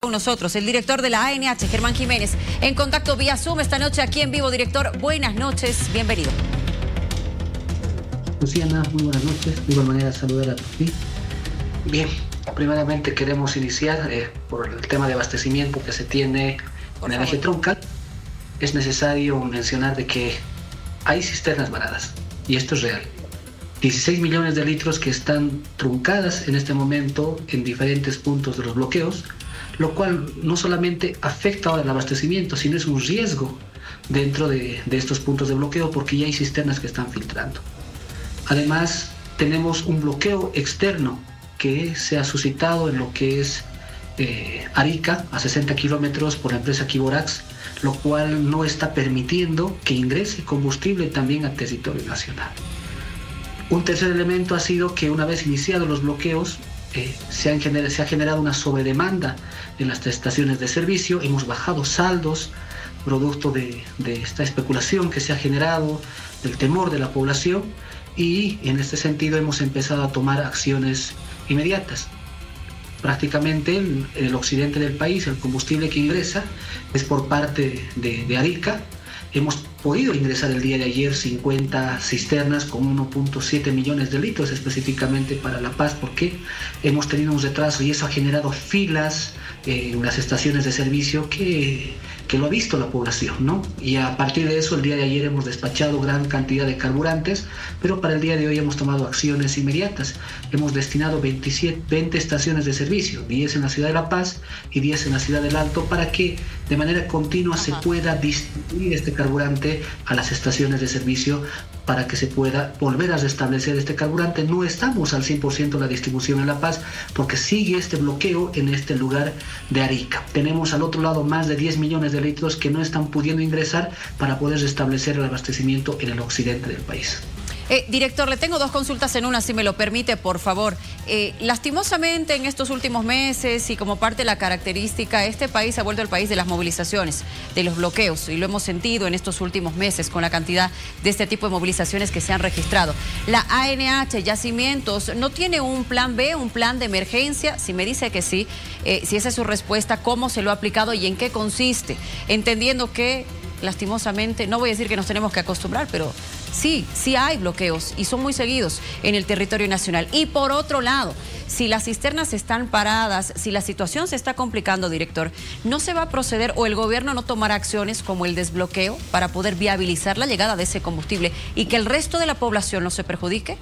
Con nosotros, el director de la ANH, Germán Jiménez, en contacto vía Zoom esta noche aquí en vivo. Director, buenas noches, bienvenido. Luciana, muy buenas noches, de igual manera saludar a ti. Bien, primeramente queremos iniciar por el tema de abastecimiento que se tiene en el eje troncal. Es necesario mencionar de que hay cisternas varadas, y esto es real. 16 millones de litros que están truncadas en este momento en diferentes puntos de los bloqueos, lo cual no solamente afecta ahora el abastecimiento, sino es un riesgo dentro de estos puntos de bloqueo porque ya hay cisternas que están filtrando. Además, tenemos un bloqueo externo que se ha suscitado en lo que es Arica, a 60 kilómetros por la empresa Quiborax, lo cual no está permitiendo que ingrese combustible también al territorio nacional. Un tercer elemento ha sido que una vez iniciados los bloqueos, se ha generado una sobredemanda en las estaciones de servicio. Hemos bajado saldos producto de esta especulación que se ha generado, del temor de la población, y en este sentido hemos empezado a tomar acciones inmediatas. Prácticamente en el occidente del país el combustible que ingresa es por parte de Arica. Hemos podido ingresar el día de ayer 50 cisternas con 1.7 millones de litros específicamente para La Paz, porque hemos tenido un retraso y eso ha generado filas en las estaciones de servicio que lo ha visto la población, ¿no? Y a partir de eso el día de ayer hemos despachado gran cantidad de carburantes, pero para el día de hoy hemos tomado acciones inmediatas. Hemos destinado 20 estaciones de servicio, 10 en la ciudad de La Paz y 10 en la ciudad del Alto, para que de manera continua se pueda distribuir este carburante a las estaciones de servicio para que se pueda volver a restablecer este carburante. No estamos al 100% de la distribución en La Paz porque sigue este bloqueo en este lugar de Arica. Tenemos al otro lado más de 10 millones de litros que no están pudiendo ingresar para poder restablecer el abastecimiento en el occidente del país. Director, le tengo dos consultas en una, si me lo permite, por favor. Lastimosamente, en estos últimos meses y como parte de la característica, este país se ha vuelto el país de las movilizaciones, de los bloqueos, y lo hemos sentido en estos últimos meses con la cantidad de este tipo de movilizaciones que se han registrado. La ANH, Yacimientos, ¿no tiene un plan B, un plan de emergencia? Si me dice que sí, si esa es su respuesta, ¿cómo se lo ha aplicado y en qué consiste? Entendiendo que, lastimosamente, no voy a decir que nos tenemos que acostumbrar, pero sí hay bloqueos y son muy seguidos en el territorio nacional. Y por otro lado, si las cisternas están paradas, si la situación se está complicando, director, ¿no se va a proceder o el gobierno no tomará acciones como el desbloqueo para poder viabilizar la llegada de ese combustible y que el resto de la población no se perjudique?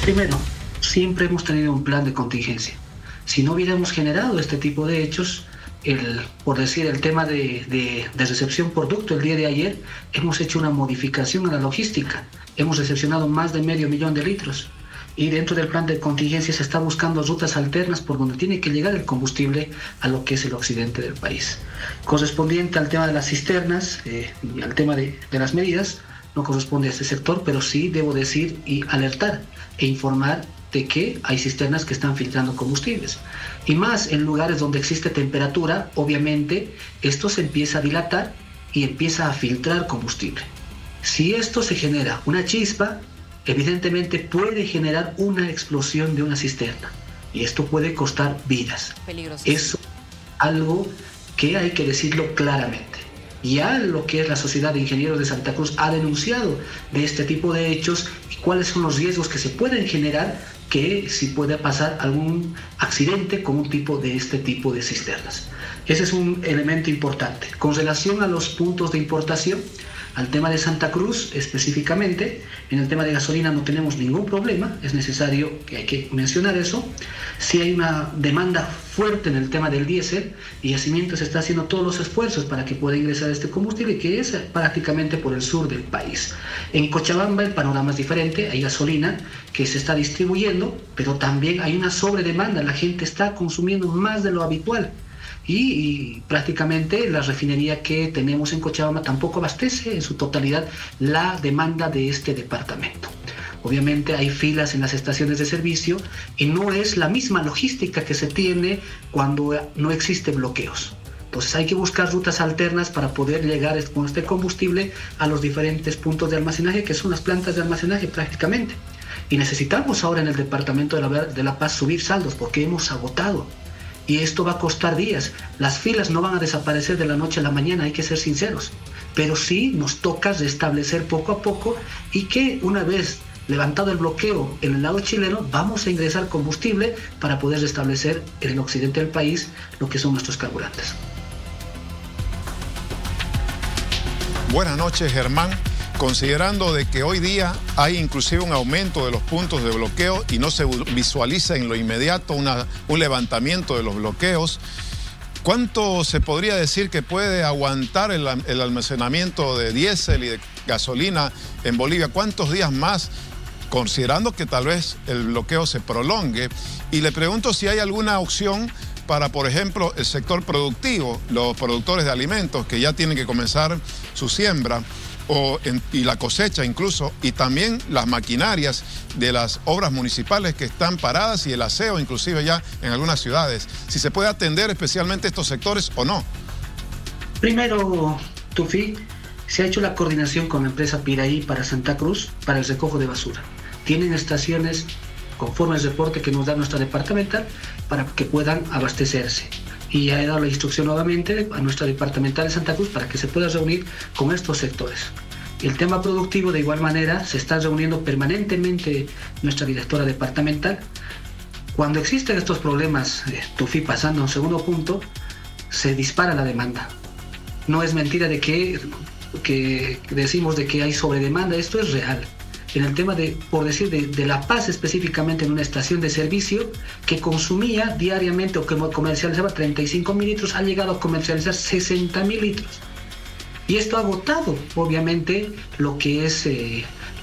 Primero, siempre hemos tenido un plan de contingencia. Si no hubiéramos generado este tipo de hechos, por decir el tema de recepción por ducto, el día de ayer hemos hecho una modificación a la logística. Hemos recepcionado más de 500.000 de litros y dentro del plan de contingencia se está buscando rutas alternas por donde tiene que llegar el combustible a lo que es el occidente del país. Correspondiente al tema de las cisternas y al tema de las medidas, no corresponde a este sector, pero sí debo decir y alertar e informar de que hay cisternas que están filtrando combustibles. Y más en lugares donde existe temperatura, obviamente esto se empieza a dilatar y empieza a filtrar combustible. Si esto se genera una chispa, evidentemente puede generar una explosión de una cisterna y esto puede costar vidas. Peligroso. Eso es algo que hay que decirlo claramente. Ya lo que es la Sociedad de Ingenieros de Santa Cruz ha denunciado de este tipo de hechos y cuáles son los riesgos que se pueden generar que si pueda pasar algún accidente con un tipo de este tipo de cisternas. Ese es un elemento importante. Con relación a los puntos de importación, al tema de Santa Cruz específicamente, en el tema de gasolina no tenemos ningún problema, es necesario que hay que mencionar eso. Si hay una demanda fuerte en el tema del diésel y Yacimientos está haciendo todos los esfuerzos para que pueda ingresar este combustible, que es prácticamente por el sur del país. En Cochabamba el panorama es diferente, hay gasolina que se está distribuyendo, pero también hay una sobredemanda, la gente está consumiendo más de lo habitual. Y prácticamente la refinería que tenemos en Cochabamba tampoco abastece en su totalidad la demanda de este departamento. Obviamente hay filas en las estaciones de servicio y no es la misma logística que se tiene cuando no existe bloqueos. Entonces hay que buscar rutas alternas para poder llegar con este combustible a los diferentes puntos de almacenaje, que son las plantas de almacenaje prácticamente. Y necesitamos ahora en el departamento de La Paz subir saldos porque hemos agotado. y esto va a costar días. Las filas no van a desaparecer de la noche a la mañana, hay que ser sinceros, pero sí nos toca restablecer poco a poco, y que una vez levantado el bloqueo en el lado chileno, vamos a ingresar combustible para poder restablecer en el occidente del país lo que son nuestros carburantes. Buenas noches, Germán. Considerando de que hoy día hay inclusive un aumento de los puntos de bloqueo y no se visualiza en lo inmediato un levantamiento de los bloqueos, ¿cuánto se podría decir que puede aguantar el almacenamiento de diésel y de gasolina en Bolivia? ¿Cuántos días más, considerando que tal vez el bloqueo se prolongue? Y le pregunto si hay alguna opción para, por ejemplo, el sector productivo, los productores de alimentos que ya tienen que comenzar su siembra y la cosecha incluso, y también las maquinarias de las obras municipales que están paradas y el aseo inclusive ya en algunas ciudades. Si se puede atender especialmente estos sectores o no. Primero, Tufi, se ha hecho la coordinación con la empresa Piraí para Santa Cruz para el recojo de basura. Tienen estaciones conforme al reporte que nos da nuestra departamental para que puedan abastecerse. Y ya he dado la instrucción nuevamente a nuestra departamental de Santa Cruz para que se pueda reunir con estos sectores. El tema productivo, de igual manera, se está reuniendo permanentemente nuestra directora departamental. Cuando existen estos problemas, Tufi, pasando a un segundo punto, se dispara la demanda. No es mentira de que decimos de que hay sobredemanda, esto es real. En el tema de La Paz específicamente, en una estación de servicio que consumía diariamente o que comercializaba 35.000 litros, ha llegado a comercializar 60.000 litros. Y esto ha agotado, obviamente, lo que es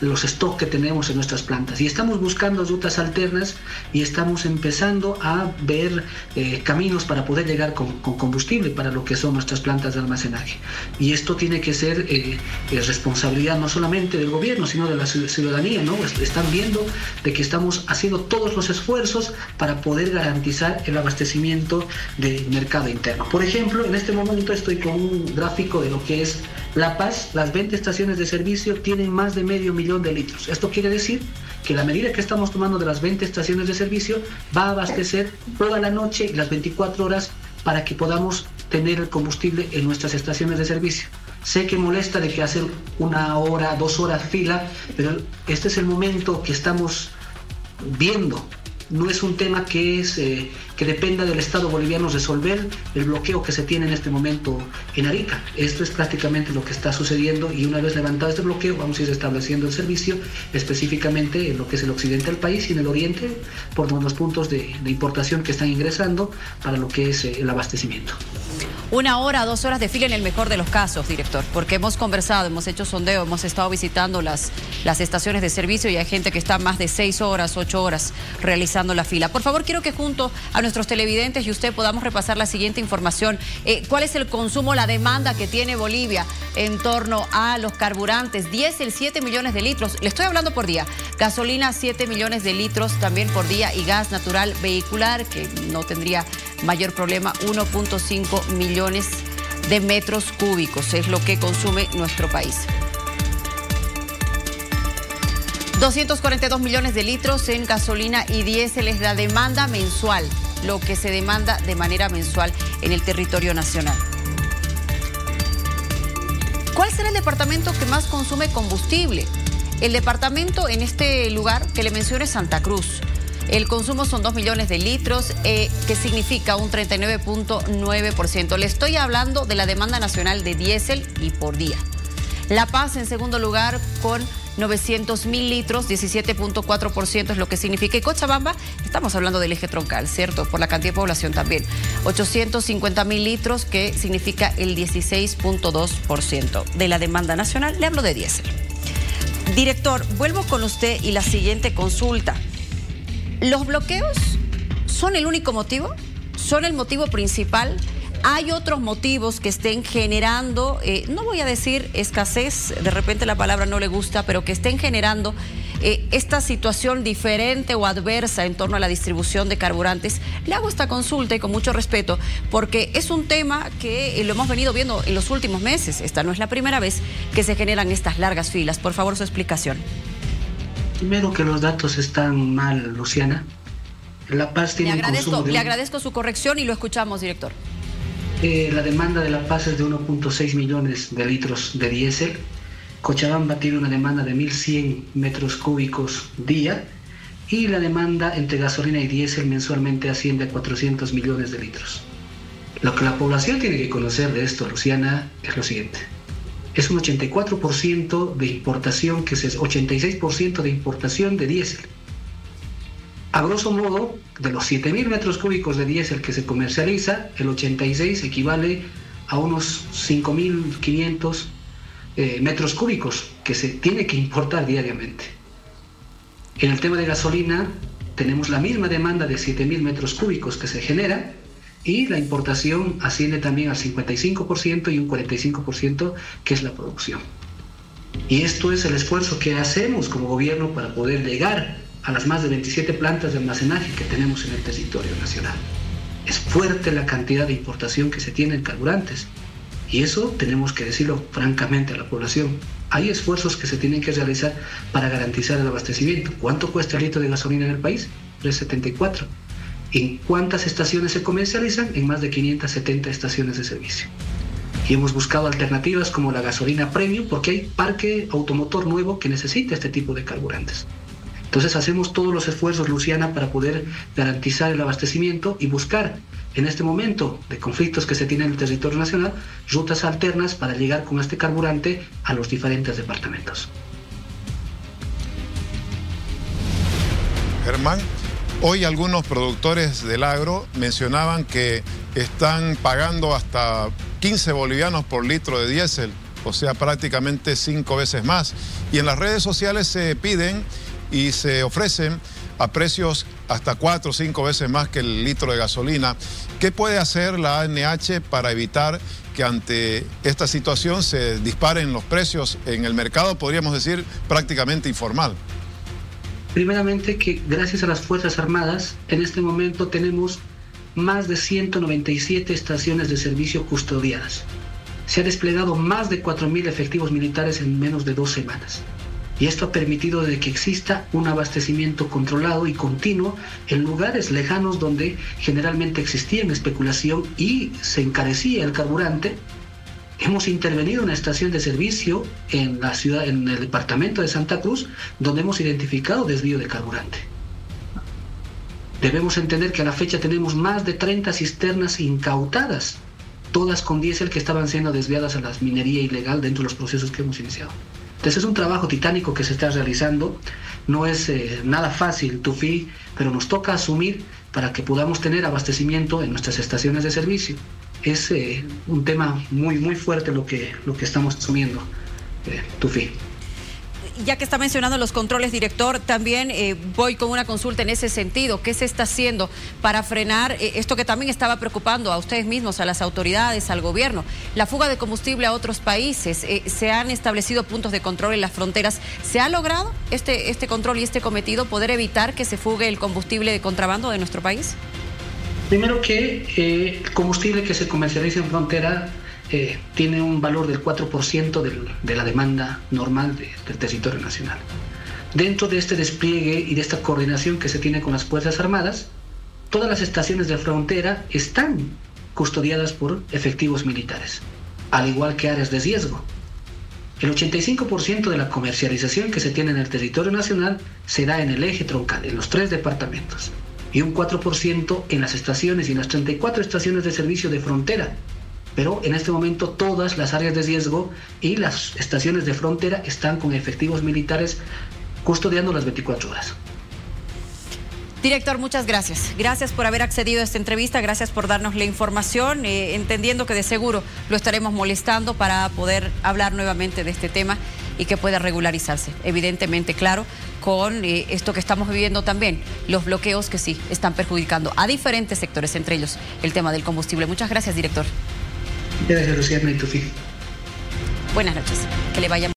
los stocks que tenemos en nuestras plantas. Y estamos buscando rutas alternas y estamos empezando a ver caminos para poder llegar con combustible para lo que son nuestras plantas de almacenaje. Y esto tiene que ser responsabilidad no solamente del gobierno, sino de la ciudadanía, ¿no? Están viendo de que estamos haciendo todos los esfuerzos para poder garantizar el abastecimiento del mercado interno. Por ejemplo, en este momento estoy con un gráfico de lo que es La Paz. Las 20 estaciones de servicio tienen más de 500.000 de litros. Esto quiere decir que la medida que estamos tomando de las 20 estaciones de servicio va a abastecer toda la noche y las 24 horas para que podamos tener el combustible en nuestras estaciones de servicio. Sé que molesta de que hacer 1 hora, 2 horas fila, pero este es el momento que estamos viendo. No es un tema que dependa del Estado boliviano resolver el bloqueo que se tiene en este momento en Arica. Esto es prácticamente lo que está sucediendo, y una vez levantado este bloqueo vamos a ir estableciendo el servicio específicamente en lo que es el occidente del país y en el oriente por los puntos de importación que están ingresando para lo que es el abastecimiento. 1 hora, 2 horas de fila en el mejor de los casos, director, porque hemos conversado, hemos hecho sondeo, hemos estado visitando las estaciones de servicio y hay gente que está más de 6 horas, 8 horas realizando la fila. Por favor, quiero que junto a nuestros televidentes y usted podamos repasar la siguiente información. ¿Cuál es el consumo, la demanda que tiene Bolivia en torno a los carburantes? Diésel, 7 millones de litros, le estoy hablando por día. Gasolina, 7 millones de litros también por día, y gas natural vehicular, que no tendría mayor problema, 1.5 millones de metros cúbicos es lo que consume nuestro país. 242 millones de litros en gasolina y diésel es la demanda mensual, lo que se demanda de manera mensual en el territorio nacional. ¿Cuál será el departamento que más consume combustible? El departamento en este lugar que le menciono es Santa Cruz. El consumo son 2 millones de litros, que significa un 39.9%. Le estoy hablando de la demanda nacional de diésel y por día. La Paz en segundo lugar con 900.000 litros, 17.4% es lo que significa. Y Cochabamba, estamos hablando del eje troncal, ¿cierto? Por la cantidad de población también. 850.000 litros, que significa el 16.2% de la demanda nacional. Le hablo de diésel. Director, vuelvo con usted y la siguiente consulta. ¿Los bloqueos son el único motivo? ¿Son el motivo principal? ¿Hay otros motivos que estén generando, no voy a decir escasez, de repente la palabra no le gusta, pero que estén generando esta situación diferente o adversa en torno a la distribución de carburantes? Le hago esta consulta y con mucho respeto, porque es un tema que lo hemos venido viendo en los últimos meses. Esta no es la primera vez que se generan estas largas filas. Por favor, su explicación. Primero, que los datos están mal, Luciana. La Paz tiene le agradezco su corrección y lo escuchamos, director. La demanda de La Paz es de 1.6 millones de litros de diésel. Cochabamba tiene una demanda de 1.100 metros cúbicos día y la demanda entre gasolina y diésel mensualmente asciende a 400 millones de litros. Lo que la población tiene que conocer de esto, Luciana, es lo siguiente. Es un 84% de importación, que es 86% de importación de diésel. A grosso modo, de los 7.000 metros cúbicos de diésel que se comercializa, el 86 equivale a unos 5.500 metros cúbicos que se tiene que importar diariamente. En el tema de gasolina, tenemos la misma demanda de 7.000 metros cúbicos que se genera y la importación asciende también al 55% y un 45% que es la producción. Y esto es el esfuerzo que hacemos como gobierno para poder llegar a las más de 27 plantas de almacenaje que tenemos en el territorio nacional. Es fuerte la cantidad de importación que se tiene en carburantes y eso tenemos que decirlo francamente a la población. Hay esfuerzos que se tienen que realizar para garantizar el abastecimiento. ¿Cuánto cuesta el litro de gasolina en el país? 3.74. ¿En cuántas estaciones se comercializan? En más de 570 estaciones de servicio. Y hemos buscado alternativas como la gasolina premium porque hay parque automotor nuevo que necesita este tipo de carburantes. Entonces hacemos todos los esfuerzos, Luciana, para poder garantizar el abastecimiento y buscar en este momento de conflictos que se tienen en el territorio nacional rutas alternas para llegar con este carburante a los diferentes departamentos. Germán, hoy algunos productores del agro mencionaban que están pagando hasta 15 bolivianos por litro de diésel, o sea, prácticamente 5 veces más. Y en las redes sociales se piden y se ofrecen a precios hasta 4 o 5 veces más que el litro de gasolina. ¿Qué puede hacer la ANH para evitar que ante esta situación se disparen los precios en el mercado, podríamos decir, prácticamente informal? Primeramente que gracias a las Fuerzas Armadas, en este momento tenemos más de 197 estaciones de servicio custodiadas. Se ha desplegado más de 4.000 efectivos militares en menos de 2 semanas. Y esto ha permitido de que exista un abastecimiento controlado y continuo en lugares lejanos donde generalmente existía especulación y se encarecía el carburante. Hemos intervenido en una estación de servicio en la ciudad, en el departamento de Santa Cruz, donde hemos identificado desvío de carburante. Debemos entender que a la fecha tenemos más de 30 cisternas incautadas, todas con diésel que estaban siendo desviadas a la minería ilegal dentro de los procesos que hemos iniciado. Entonces es un trabajo titánico que se está realizando, no es nada fácil, Tufi, pero nos toca asumir para que podamos tener abastecimiento en nuestras estaciones de servicio. Es un tema muy fuerte lo que estamos asumiendo, Tufi. Ya que está mencionando los controles, director, también voy con una consulta en ese sentido. ¿Qué se está haciendo para frenar esto que también estaba preocupando a ustedes mismos, a las autoridades, al gobierno? La fuga de combustible a otros países. ¿Se han establecido puntos de control en las fronteras? ¿Se ha logrado este control y este cometido, poder evitar que se fugue el combustible de contrabando de nuestro país? Primero que el combustible que se comercializa en frontera tiene un valor del 4% de la demanda normal del territorio nacional. Dentro de este despliegue y de esta coordinación que se tiene con las Fuerzas Armadas, todas las estaciones de frontera están custodiadas por efectivos militares, al igual que áreas de riesgo. El 85% de la comercialización que se tiene en el territorio nacional se da en el eje troncal, en los 3 departamentos, y un 4% en las estaciones y en las 34 estaciones de servicio de frontera. Pero en este momento todas las áreas de riesgo y las estaciones de frontera están con efectivos militares custodiando las 24 horas. Director, muchas gracias. Gracias por haber accedido a esta entrevista, gracias por darnos la información, entendiendo que de seguro lo estaremos molestando para poder hablar nuevamente de este tema y que pueda regularizarse. Evidentemente, claro, con esto que estamos viviendo también, los bloqueos que sí están perjudicando a diferentes sectores, entre ellos el tema del combustible. Muchas gracias, director. Gracias, Luciana y Tufi. Buenas noches. Que le vaya